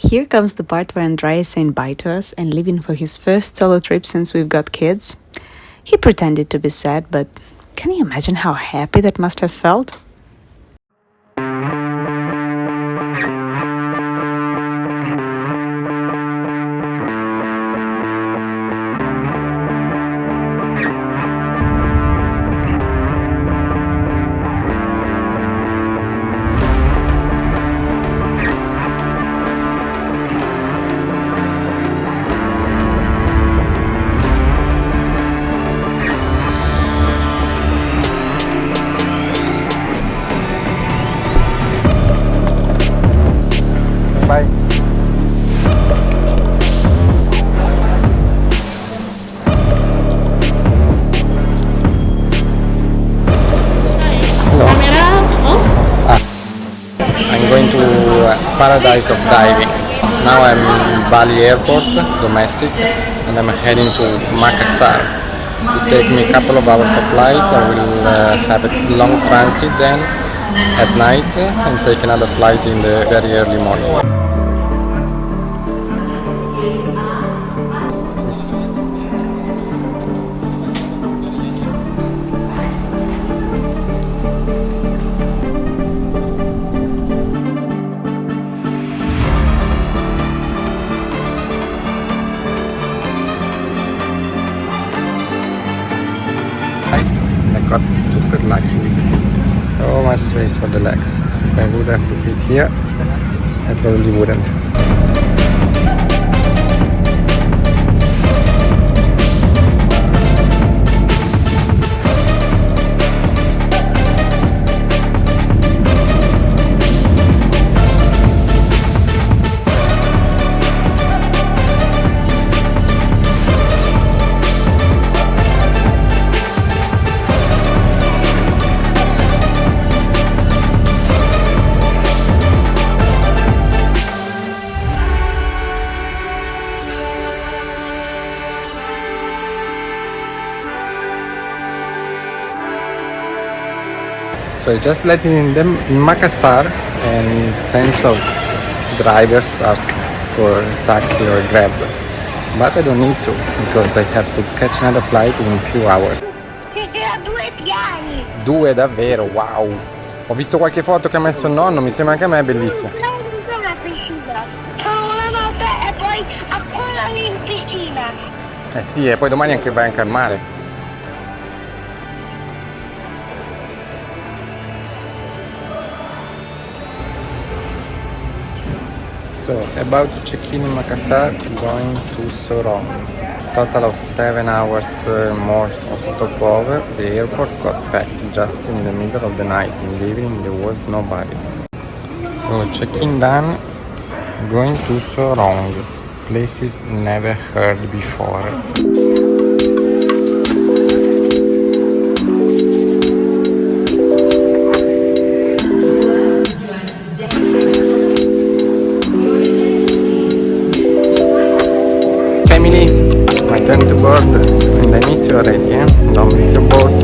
Here comes the part where Andrea is saying bye to us and leaving for his first solo trip since we've got kids. He pretended to be sad, but can you imagine how happy that must have felt? Bye. Camera off. I'm going to Paradise of Diving. Now I'm in Bali airport, domestic, and I'm heading to Makassar. It take me a couple of hours of flight. I will have a long transit then at night and take another flight in the very early morning. I got super lucky with the seat. So much space for the legs. If I would have to fit here, I probably wouldn't. So I just let in them in Makassar, and tens of drivers ask for a taxi or a Grab, but I don't need to because I have to catch another flight in a few hours. Due piani. Due davvero, wow! Ho visto qualche foto che ha messo il nonno, mi sembra anche a me bellissima. Non è una piscina. Sono una notte e poi ancora in piscina. Eh sì, e poi domani anche vai anche al mare. So, about to check in Makassar, going to Sorong. Total of 7 hours more of stopover. The airport got packed just in the middle of the night. In the evening there was nobody. So check-in done. Going to Sorong. Places never heard before. Family, my turn to board, and I miss you already, don't miss your board.